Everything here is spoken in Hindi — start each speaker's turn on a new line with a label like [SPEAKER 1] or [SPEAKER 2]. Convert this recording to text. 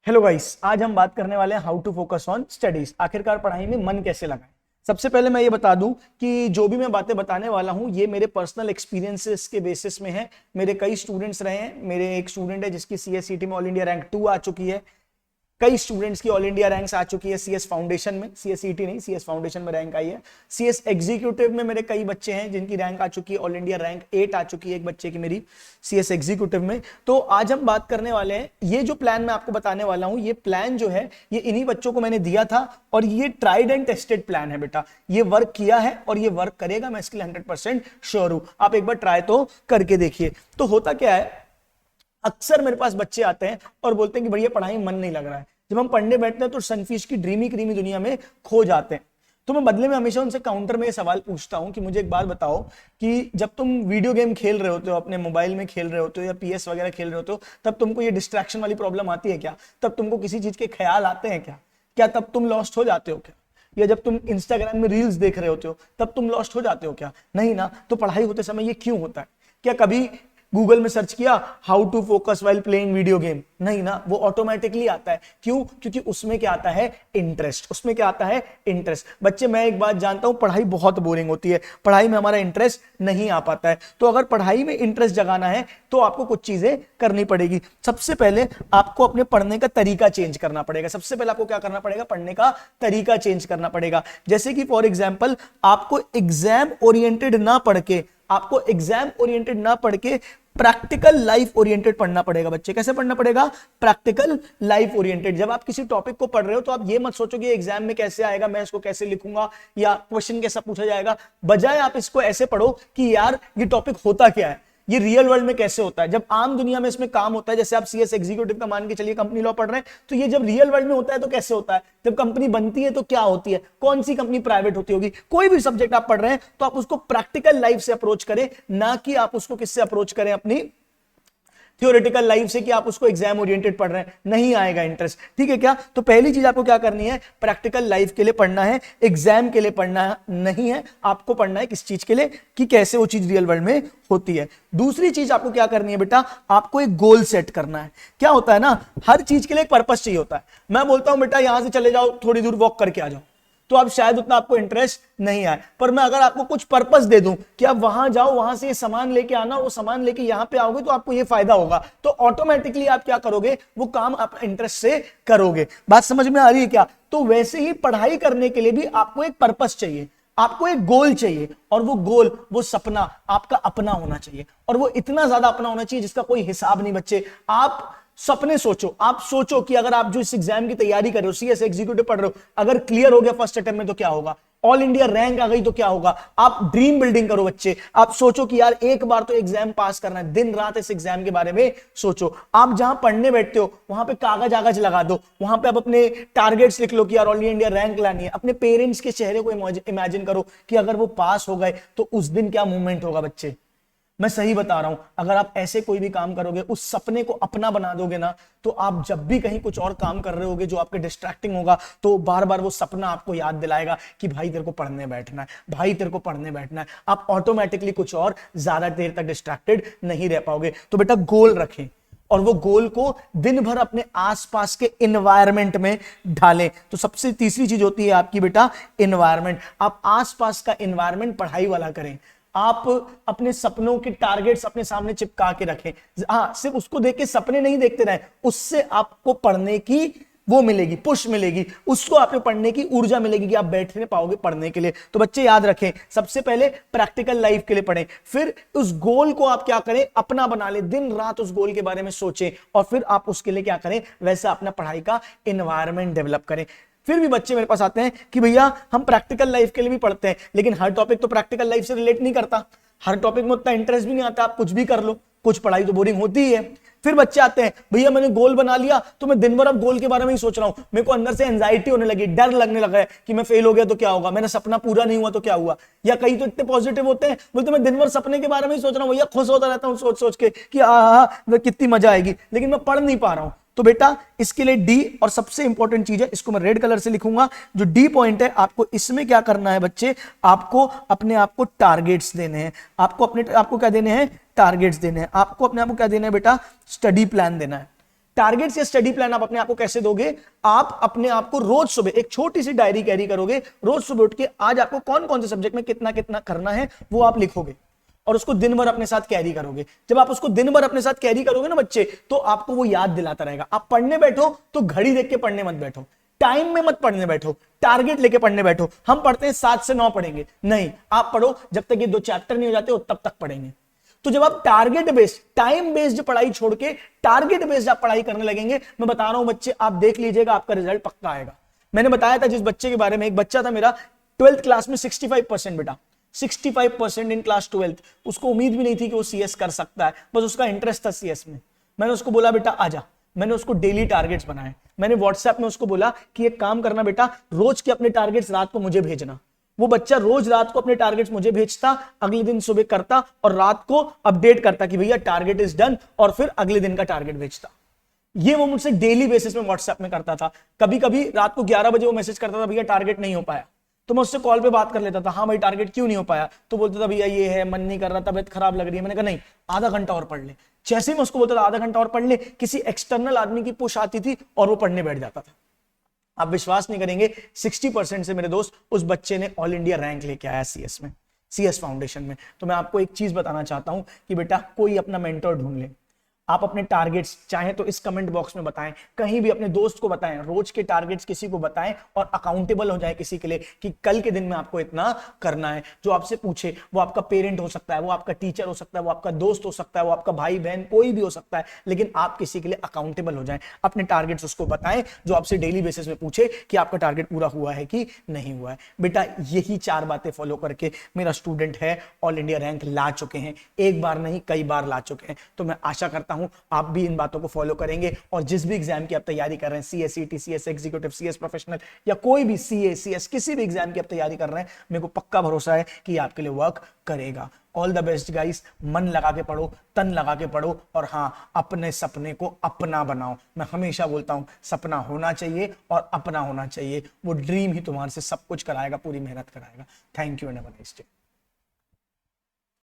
[SPEAKER 1] हेलो गाइस, आज हम बात करने वाले हैं how to focus on studies. आखिरकार पढ़ाई में मन कैसे लगाएं। सबसे पहले मैं ये बता दूं कि जो भी मैं बातें बताने वाला हूं ये मेरे पर्सनल एक्सपीरियंसेस के बेसिस में है। मेरे कई स्टूडेंट्स रहे हैं। मेरे एक स्टूडेंट है जिसकी सीएसईटी में ऑल इंडिया रैंक 2 आ चुकी है। कई स्टूडेंट्स की ऑल इंडिया रैंक्स आ चुकी है सीएस फाउंडेशन में, सीएसईटी नहीं, सीएस फाउंडेशन में रैंक आई है। सीएस एग्जीक्यूटिव में मेरे कई बच्चे हैं जिनकी रैंक आ चुकी है, ऑल इंडिया रैंक 8 आ चुकी है एक बच्चे की मेरी सीएस एग्जीक्यूटिव में। तो आज हम बात करने वाले हैं, ये जो प्लान मैं आपको बताने वाला हूं, ये प्लान जो है ये इन्हीं बच्चों को मैंने दिया था और ये ट्राइड एंड टेस्टेड प्लान है बेटा। ये वर्क किया है और ये वर्क करेगा, मैं इसके लिए 100% श्योर हूं। आप एक बार ट्राई तो करके देखिए। तो होता क्या है, अक्सर मेरे पास बच्चे आते हैं और बोलते हैं कि भैया पढ़ाई में मन नहीं लग रहा है। जब हम पढ़ने बैठते हैं तो सनफिश की ड्रीमी क्रीमी दुनिया में खो जाते हैं। तो मैं बदले में हमेशा उनसे काउंटर में ये सवाल पूछता हूं कि मुझे एक बात बताओ कि जब तुम वीडियो गेम खेल रहे होते हो, अपने मोबाइल में खेल रहे होते हो या पीएस वगैरह खेल रहे होते हो, तब तुमको ये डिस्ट्रैक्शन वाली प्रॉब्लम आती है क्या? तब तुमको किसी चीज के ख्याल आते हैं क्या? क्या तब तुम लॉस्ट हो जाते हो क्या? या जब तुम इंस्टाग्राम में रील्स देख रहे होते हो तब तुम लॉस्ट हो जाते हो क्या? नहीं ना। तो पढ़ाई होते समय ये क्यों होता है? क्या कभी गूगल में सर्च किया how to focus while playing video game? नहीं ना, वो ऑटोमेटिकली आता है। क्यों? क्योंकि उसमें क्या आता है? इंटरेस्ट। उसमें क्या आता है? इंटरेस्ट। बच्चे, मैं एक बात जानता हूं, पढ़ाई बहुत बोरिंग होती है, पढ़ाई में हमारा इंटरेस्ट नहीं आ पाता है। तो अगर पढ़ाई में इंटरेस्ट जगाना है तो आपको कुछ चीजें करनी पड़ेगी। सबसे पहले आपको अपने पढ़ने का तरीका चेंज करना पड़ेगा। सबसे पहले आपको क्या करना पड़ेगा? पढ़ने का तरीका चेंज करना पड़ेगा। जैसे कि फॉर एग्जाम्पल, आपको एग्जाम ओरिएंटेड ना पढ़ के प्रैक्टिकल लाइफ ओरिएंटेड पढ़ना पड़ेगा। बच्चे, कैसे पढ़ना पड़ेगा? Practical life oriented. जब आप किसी टॉपिक को पढ़ रहे हो तो आप ये मत सोचो कि एग्जाम में कैसे आएगा, मैं इसको कैसे लिखूंगा या क्वेश्चन कैसा पूछा जाएगा। बजाय आप इसको ऐसे पढ़ो कि यार ये टॉपिक होता क्या है, ये रियल वर्ल्ड में कैसे होता है। जब आम दुनिया में इसमें काम होता है, जैसे आप सीएस एग्जीक्यूटिव का मान के चलिए कंपनी लॉ पढ़ रहे हैं, तो ये जब रियल वर्ल्ड में होता है तो कैसे होता है? जब कंपनी बनती है तो क्या होती है? कौन सी कंपनी प्राइवेट होती होगी? कोई भी सब्जेक्ट आप पढ़ रहे हैं तो आप उसको प्रैक्टिकल लाइफ से अप्रोच करें, ना कि आप उसको किससे अप्रोच करें? अपनी थियोरेटिकल लाइफ से, कि आप उसको एग्जाम ओरिएंटेड पढ़ रहे हैं, नहीं आएगा इंटरेस्ट। ठीक है क्या? तो पहली चीज आपको क्या करनी है? प्रैक्टिकल लाइफ के लिए पढ़ना है, एग्जाम के लिए पढ़ना नहीं है। आपको पढ़ना है किस चीज के लिए? कि कैसे वो चीज रियल वर्ल्ड में होती है। दूसरी चीज आपको क्या करनी है बेटा? आपको एक गोल सेट करना है। क्या होता है ना, हर चीज के लिए एक पर्पस चाहिए होता है। मैं बोलता हूं बेटा यहां से चले जाओ, थोड़ी दूर वॉक करके आ जाओ, तो आप शायद उतना आपको इंटरेस्ट नहीं आए। पर मैं अगर आपको कुछ पर्पस दे दूं कि आप वहां जाओ, वहां से ये सामान लेके आना, वो सामान लेके यहां पे आओगे तो आपको ये फायदा होगा, तो ऑटोमेटिकली आप क्या करोगे? वो काम आप इंटरेस्ट से करोगे। बात समझ में आ रही है क्या? तो वैसे ही पढ़ाई करने के लिए भी आपको एक पर्पस चाहिए, आपको एक गोल चाहिए, और वो गोल, वो सपना आपका अपना होना चाहिए, और वो इतना ज्यादा अपना होना चाहिए जिसका कोई हिसाब नहीं। बच्चे, आप सपने सोचो। आप सोचो कि अगर आप जो इस एग्जाम की तैयारी कर रहे हो, सीएस एग्जीक्यूटिव पढ़ रहे हो, अगर क्लियर हो गया फर्स्ट अटेम्प्ट में तो क्या होगा? ऑल इंडिया रैंक आ गई तो क्या होगा? आप ड्रीम बिल्डिंग करो बच्चे। आप सोचो कि यार एक बार तो एग्जाम पास करना है, दिन रात इस एग्जाम के बारे में सोचो। आप जहां पढ़ने बैठते हो वहां पे कागज आगज लगा दो, वहां पे आप अपने टारगेट्स लिख लो कि यार ऑल इंडिया रैंक लानी है। अपने पेरेंट्स के चेहरे को इमेजिन करो कि अगर वो पास हो गए तो उस दिन क्या मूवमेंट होगा। बच्चे, मैं सही बता रहा हूं, अगर आप ऐसे कोई भी काम करोगे, उस सपने को अपना बना दोगे ना, तो आप जब भी कहीं कुछ और काम कर रहे होगे जो आपके डिस्ट्रैक्टिंग होगा, तो बार बार वो सपना आपको याद दिलाएगा कि भाई तेरे को पढ़ने बैठना है, भाई तेरे को पढ़ने बैठना है। आप ऑटोमेटिकली कुछ और ज्यादा देर तक डिस्ट्रैक्टेड नहीं रह पाओगे। तो बेटा गोल रखें, और वो गोल को दिन भर अपने आसपास के एनवायरनमेंट में ढालें। तो सबसे तीसरी चीज होती है आपकी बेटा एनवायरनमेंट। आप आसपास का एनवायरनमेंट पढ़ाई वाला करें। आप अपने सपनों के टारगेट्स अपने सामने चिपका के रखें। हाँ, सिर्फ उसको देख के सपने नहीं देखते रहे, उससे आपको पढ़ने की वो मिलेगी, पुश मिलेगी, उसको आपको पढ़ने की ऊर्जा मिलेगी कि आप बैठने पाओगे पढ़ने के लिए। तो बच्चे याद रखें, सबसे पहले प्रैक्टिकल लाइफ के लिए पढ़ें, फिर उस गोल को आप क्या करें? अपना बना ले, दिन रात उस गोल के बारे में सोचें, और फिर आप उसके लिए क्या करें? वैसा अपना पढ़ाई का एनवायरनमेंट डेवलप करें। फिर भी बच्चे मेरे पास आते हैं कि भैया हम प्रैक्टिकल लाइफ के लिए भी पढ़ते हैं, लेकिन हर टॉपिक तो प्रैक्टिकल लाइफ से रिलेट नहीं करता, हर टॉपिक में उतना इंटरेस्ट भी नहीं आता। आप कुछ भी कर लो, कुछ पढ़ाई तो बोरिंग होती ही है। फिर बच्चे आते हैं, भैया मैंने गोल बना लिया तो मैं दिन भर अब गोल के बारे में ही सोच रहा हूं, मेरे को अंदर से एंजाइटी होने लगी, डर लगने लगा है कि मैं फेल हो गया तो क्या होगा, मेरा सपना पूरा नहीं हुआ तो क्या हुआ। या कई तो इतने पॉजिटिव होते हैं, बोलते मैं दिन भर सपने के बारे में ही सोच रहा हूं भैया, खुश होता रहता हूं सोच सोच के कि कितनी मजा आएगी, लेकिन मैं पढ़ नहीं पा रहा हूं। तो बेटा इसके लिए डी, और सबसे इंपॉर्टेंट चीज है, इसको मैं रेड कलर से लिखूंगा, जो डी पॉइंट है, आपको इसमें क्या करना है बच्चे? आपको अपने आप को टारगेट्स देने हैं। आपको क्या देने हैं? टारगेट्स देने हैं। आपको अपने आप को क्या देना है बेटा? स्टडी प्लान देना है। टारगेट्स या स्टडी प्लान आप अपने आप को कैसे दोगे? आप अपने आप को रोज सुबह एक छोटी सी डायरी कैरी करोगे, रोज सुबह उठ के आज आपको कौन कौन से सब्जेक्ट में कितना कितना करना है वो आप लिखोगे और उसको दिन भर अपने साथ कैरी करोगे। जब आप उसको दिन भर अपने साथ कैरी करोगे ना बच्चे, तो आपको वो याद दिलाता रहेगा। आप पढ़ने बैठो तो घड़ी देख के पढ़ने मत बैठो, टाइम में मत पढ़ने बैठो, टारगेट लेके पढ़ने बैठो। हम पढ़ते हैं 7 से 9 पढ़ेंगे, नहीं, आप पढ़ो जब तक ये 2 चैप्टर नहीं हो जाते तब तक पढ़ेंगे। तो जब आप टारगेट बेस्ड, टाइम बेस्ड पढ़ाई छोड़ के टारगेट बेस्ड आप पढ़ाई करने लगेंगे, मैं बता रहा हूं बच्चे, आप देख लीजिएगा आपका रिजल्ट पक्का आएगा। मैंने बताया था जिस बच्चे के बारे में, एक बच्चा था मेरा 12th क्लास में 65% बेटा, 65% इन क्लास 12th। उसको उम्मीद भी नहीं थी कि वो सीएस कर सकता है, बस उसका इंटरेस्ट था सीएस में। मैंने उसको बोला बेटा आजा, मैंने उसको डेली टारगेट्स बनाए। मैंने व्हाट्सएप में उसको बोला कि एक काम करना बेटा, रोज के अपने टारगेट्स रात को मुझे भेजना। वो बच्चा रोज रात को अपने टारगेट्स मुझे भेजता, अगले दिन सुबह करता और रात को अपडेट करता कि भैया टारगेट इज डन, और फिर अगले दिन का टारगेट भेजता। ये वो मुझसे डेली बेसिस में व्हाट्सएप में करता था। कभी कभी रात को 11 बजे वो मैसेज करता था, भैया टारगेट नहीं हो पाया, तो मैं उससे कॉल पे बात कर लेता था, हाँ भाई टारगेट क्यों नहीं हो पाया? तो बोलता था भैया ये है, मन नहीं कर रहा, तबीयत खराब लग रही है। मैंने कहा नहीं, आधा घंटा और पढ़ ले। जैसे ही मैं उसको बोलता था आधा घंटा और पढ़ ले, किसी एक्सटर्नल आदमी की पुश आती थी और वो पढ़ने बैठ जाता था। आप विश्वास नहीं करेंगे, 60% से मेरे दोस्त उस बच्चे ने ऑल इंडिया रैंक लेके आया सीएस में, सीएस फाउंडेशन में। तो मैं आपको एक चीज बताना चाहता हूं कि बेटा कोई अपना मेंटर ढूंढ ले। आप अपने टारगेट्स चाहे तो इस कमेंट बॉक्स में बताएं, कहीं भी अपने दोस्त को बताएं, रोज के टारगेट्स किसी को बताएं और अकाउंटेबल हो जाए किसी के लिए कि कल के दिन में आपको इतना करना है। जो आपसे पूछे, वो आपका पेरेंट हो सकता है, वो आपका टीचर हो सकता है, वो आपका दोस्त हो सकता है, वो आपका भाई बहन कोई भी हो सकता है, लेकिन आप किसी के लिए अकाउंटेबल हो जाए। अपने टारगेट्स उसको बताएं जो आपसे डेली बेसिस में पूछे कि आपका टारगेट पूरा हुआ है कि नहीं हुआ है। बेटा यही 4 बातें फॉलो करके मेरा स्टूडेंट है ऑल इंडिया रैंक ला चुके हैं, एक बार नहीं कई बार ला चुके हैं। तो मैं आशा करता हूं आप भी इन बातों को फॉलो करेंगे और जिस भी एग्जाम की आप तैयारी कर रहे हैं, सीएस सीटी, सीएस एग्जीक्यूटिव, सीएस प्रोफेशनल या कोई भी सीए सीएस किसी भी एग्जाम की आप तैयारी कर रहे हैं, मेरे को पक्का भरोसा है कि आपके लिए वर्क करेगा। ऑल द बेस्ट गाइस, मन लगा के पढ़ो, तन लगा के पढ़ो और हाँ, अपने सपने को अपना बनाओ। मैं हमेशा बोलता हूं सपना होना चाहिए और अपना होना चाहिए, वो ड्रीम ही तुम्हारे से सब कुछ कराएगा, पूरी मेहनत कराएगा। Thank you and have a nice day.